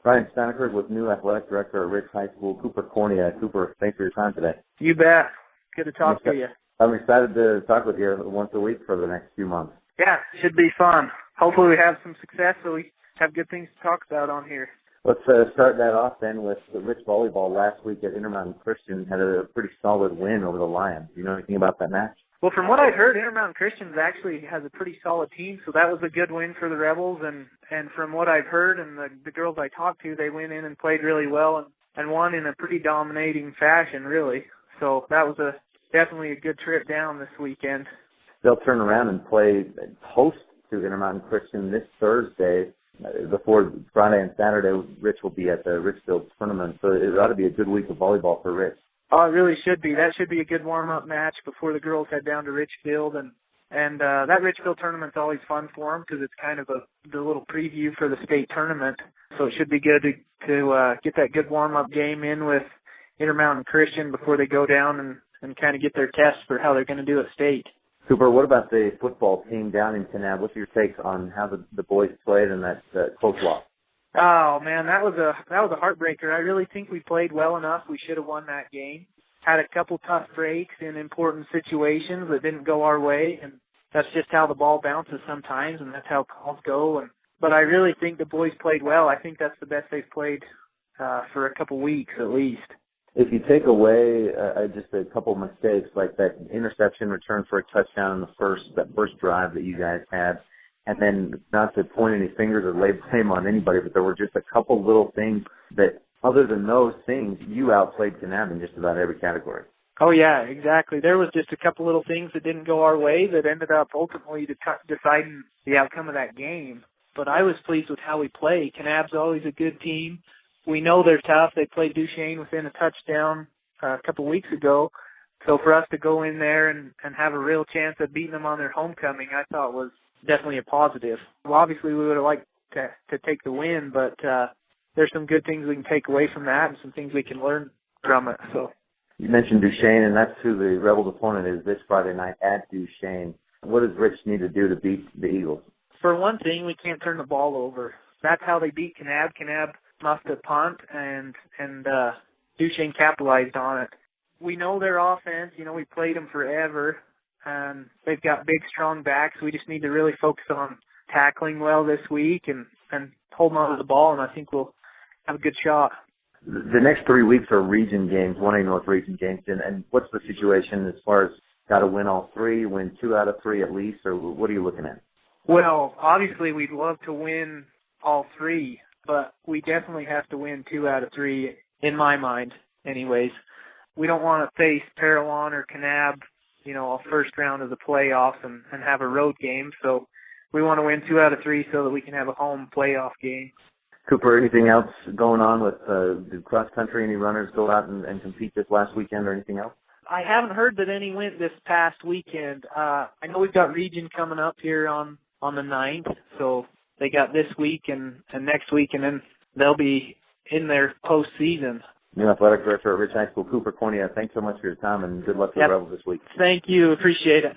Ryan Steinecker with new athletic director at Rich High School, Cooper Cornia. Cooper, thanks for your time today. You bet. Good to talk to you. I'm excited to talk with you once a week for the next few months. Yeah, should be fun. Hopefully we have some success so we have good things to talk about on here. Let's start that off then with the Rich volleyball last week at Intermountain Christian. Had a pretty solid win over the Lions. Do you know anything about that match? Well, from what I've heard, Intermountain Christians actually has a pretty solid team, so that was a good win for the Rebels. And from what I've heard and the girls I talked to, they went in and played really well and won in a pretty dominating fashion, really. So that was definitely a good trip down this weekend. They'll turn around and play host to Intermountain Christian this Thursday. Before Friday and Saturday, Rich will be at the Richfield tournament, so it ought to be a good week of volleyball for Rich. Oh, it really should be. That should be a good warm-up match before the girls head down to Richfield. And that Richfield tournament's always fun for them because it's kind of the little preview for the state tournament. So it should be good to get that good warm-up game in with Intermountain Christian before they go down and kind of get their tests for how they're going to do at state. Cooper, what about the football team down in Kanab? What's your takes on how the boys played in that close loss? Oh man, that was a heartbreaker. I really think we played well enough. We should have won that game. Had a couple tough breaks in important situations that didn't go our way, and that's just how the ball bounces sometimes, and that's how calls go. But I really think the boys played well. I think that's the best they've played for a couple weeks at least. If you take away just a couple mistakes, like that interception return for a touchdown in that first drive that you guys had, and then not to point any fingers or lay blame on anybody, but there were just a couple little things that, other than those things, you outplayed Kanab in just about every category. Oh, yeah, exactly. There was just a couple little things that didn't go our way that ended up ultimately deciding the outcome of that game. But I was pleased with how we played. Kanab's always a good team. We know they're tough. They played Duchesne within a touchdown a couple weeks ago. So for us to go in there and have a real chance of beating them on their homecoming, I thought was definitely a positive. Well, obviously, we would have liked to take the win, but there's some good things we can take away from that and some things we can learn from it. So you mentioned Duchesne, and that's who the Rebels' opponent is this Friday night at Duchesne. What does Rich need to do to beat the Eagles? For one thing, we can't turn the ball over. That's how they beat Kanab. Kanab muffed a punt, and Duchesne capitalized on it. We know their offense. You know, we played them forever, and they've got big, strong backs. We just need to really focus on tackling well this week and holding on to the ball, and I think we'll have a good shot. The next 3 weeks are region games, 1A North region games, and what's the situation as far as got to win all three, win 2 out of 3 at least, or what are you looking at? Well, obviously we'd love to win all 3, but we definitely have to win 2 out of 3, in my mind, anyways. We don't want to face Parowan or Kanab, you know, a first round of the playoffs and have a road game, so we want to win 2 out of 3 so that we can have a home playoff game. Cooper, anything else going on with the cross-country? Any runners go out and compete this last weekend or anything else? I haven't heard that any went this past weekend. I know we've got region coming up here on the 9th, so they got this week and next week, and then they'll be in their postseason. New athletic director at Rich High School, Cooper Cornia, thanks so much for your time, and good luck to the Rebels this week. Thank you. Appreciate it.